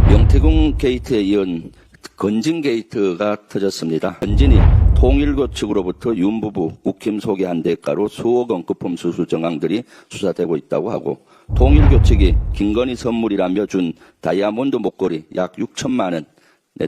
명태균 게이트에 이은 건진 게이트가 터졌습니다. 건진이 통일교 측으로부터 윤 부부 국힘 소개한 대가로 수억 원 거품 수수 정황들이 수사되고 있다고 하고, 통일교 측이 김건희 선물이라며 준 다이아몬드 목걸이 약 6천만 원에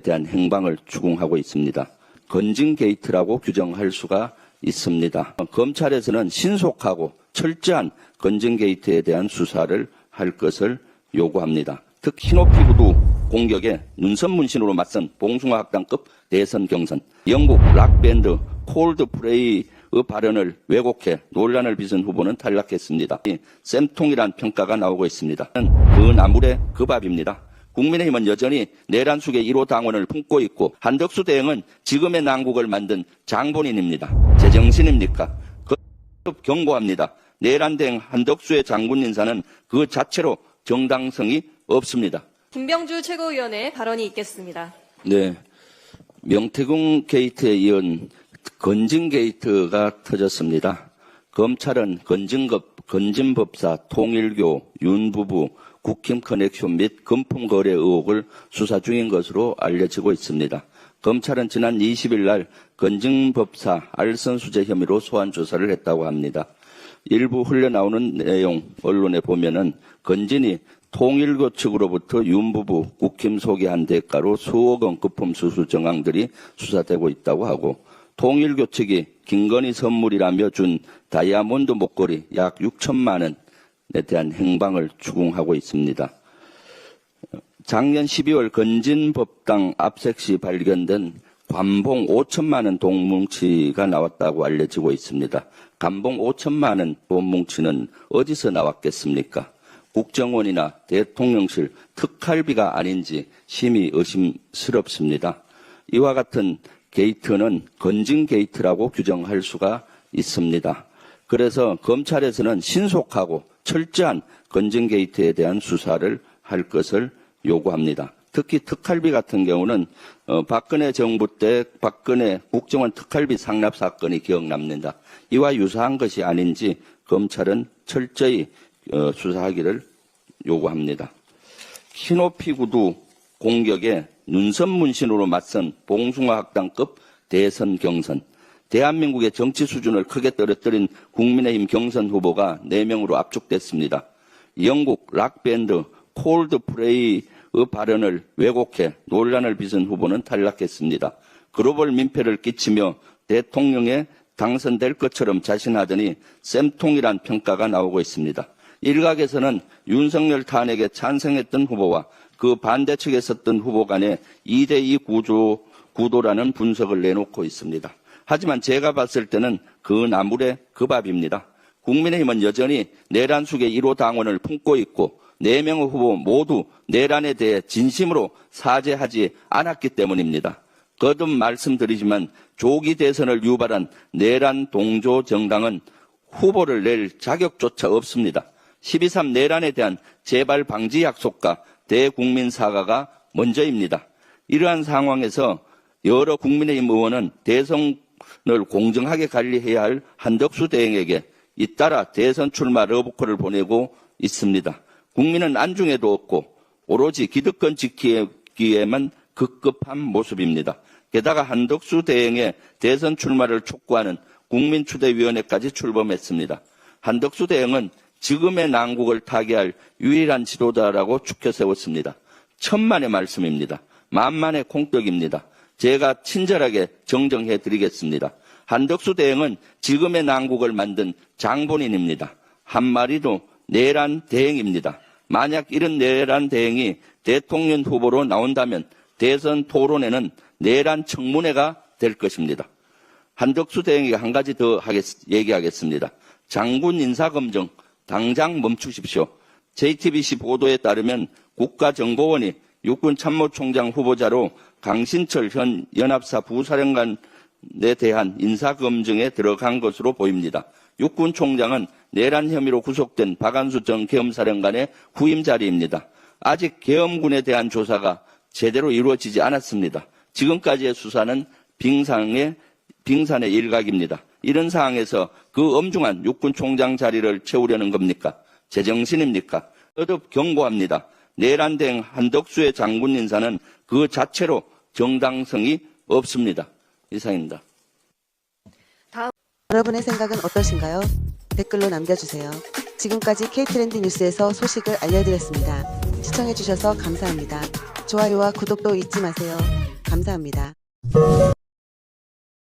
대한 행방을 추궁하고 있습니다. 건진 게이트라고 규정할 수가 있습니다. 검찰에서는 신속하고 철저한 건진 게이트에 대한 수사를 할 것을 요구합니다. 특히 흰오피 구두 공격에 눈썹 문신으로 맞선 봉숭아 학당급 대선 경선, 영국 락밴드 콜드플레이의 발언을 왜곡해 논란을 빚은 후보는 탈락했습니다. 쌤통이란 평가가 나오고 있습니다. 그 나물의 그 밥입니다. 국민의힘은 여전히 내란 숙의 1호 당원을 품고 있고, 한덕수 대행은 지금의 난국을 만든 장본인입니다. 제정신입니까? 경고합니다. 내란 대행 한덕수의 장군 인사는 그 자체로 정당성이 없습니다. 김병주 최고위원의 발언이 있겠습니다. 네, 명태균 게이트에 이은 건진 게이트가 터졌습니다. 검찰은 건진법사, 통일교, 윤 부부, 국힘 커넥션 및 금품 거래 의혹을 수사 중인 것으로 알려지고 있습니다. 검찰은 지난 20일 날 건진법사 알선수재 혐의로 소환 조사를 했다고 합니다. 일부 흘러나오는 내용 언론에 보면은 건진이 통일교 측으로부터 윤 부부 국힘 소개한 대가로 수억 원 거품 수수 정황들이 수사되고 있다고 하고, 통일교 측이 김건희 선물이라며 준 다이아몬드 목걸이 약 6천만 원에 대한 행방을 추궁하고 있습니다. 작년 12월 건진법당 압색 시 발견된 관봉 5천만 원 돈뭉치가 나왔다고 알려지고 있습니다. 관봉 5천만 원 돈뭉치는 어디서 나왔겠습니까? 국정원이나 대통령실 특활비가 아닌지 심히 의심스럽습니다. 이와 같은 게이트는 건진 게이트라고 규정할 수가 있습니다. 그래서 검찰에서는 신속하고 철저한 건진 게이트에 대한 수사를 할 것을 요구합니다. 특히 특활비 같은 경우는 박근혜 정부 때 박근혜 국정원 특활비 상납 사건이 기억납니다. 이와 유사한 것이 아닌지 검찰은 철저히 수사하기를 요구합니다. 흰오피 구두 공격에 눈썹 문신으로 맞선 봉숭아 학당급 대선 경선, 대한민국의 정치 수준을 크게 떨어뜨린 국민의힘 경선 후보가 4명으로 압축됐습니다. 영국 락밴드 콜드플레이의 발언을 왜곡해 논란을 빚은 후보는 탈락했습니다. 글로벌 민폐를 끼치며 대통령에 당선될 것처럼 자신하더니 쌤통이란 평가가 나오고 있습니다. 일각에서는 윤석열 탄핵에 찬성했던 후보와 그 반대측에 섰던 후보 간의 2대2 구도라는 분석을 내놓고 있습니다. 하지만 제가 봤을 때는 그 나물의 그 밥입니다. 국민의힘은 여전히 내란 숙의 1호 당원을 품고 있고, 4명의 후보 모두 내란에 대해 진심으로 사죄하지 않았기 때문입니다. 거듭 말씀드리지만 조기 대선을 유발한 내란 동조 정당은 후보를 낼 자격조차 없습니다. 12.3 내란에 대한 재발 방지 약속과 대국민 사과가 먼저입니다. 이러한 상황에서 여러 국민의힘 의원은 대선을 공정하게 관리해야 할 한덕수 대행에게 잇따라 대선 출마 러브콜을 보내고 있습니다. 국민은 안중에도 없고 오로지 기득권 지키기에만 급급한 모습입니다. 게다가 한덕수 대행의 대선 출마를 촉구하는 국민추대위원회까지 출범했습니다. 한덕수 대행은 지금의 난국을 타개할 유일한 지도자라고 추켜 세웠습니다. 천만의 말씀입니다. 만만의 콩떡입니다. 제가 친절하게 정정해 드리겠습니다. 한덕수 대행은 지금의 난국을 만든 장본인입니다. 한마디로 내란 대행입니다. 만약 이런 내란 대행이 대통령 후보로 나온다면 대선 토론회는 내란 청문회가 될 것입니다. 한덕수 대행에게 한 가지 더 얘기하겠습니다. 장군 인사검증 당장 멈추십시오. JTBC 보도에 따르면 국가정보원이 육군참모총장 후보자로 강신철 현 연합사 부사령관에 대한 인사검증에 들어간 것으로 보입니다. 육군총장은 내란 혐의로 구속된 박안수 전 계엄사령관의 후임 자리입니다. 아직 계엄군에 대한 조사가 제대로 이루어지지 않았습니다. 지금까지의 수사는 빙산의 일각입니다. 이런 상황에서 그 엄중한 육군총장 자리를 채우려는 겁니까? 제정신입니까? 거듭 경고합니다. 내란된 한덕수의 장군 인사는 그 자체로 정당성이 없습니다. 이상입니다. 여러분의 생각은 어떠신가요? 댓글로 남겨주세요. 지금까지 K트렌드 뉴스에서 소식을 알려드렸습니다. 시청해주셔서 감사합니다. 좋아요와 구독도 잊지 마세요. 감사합니다.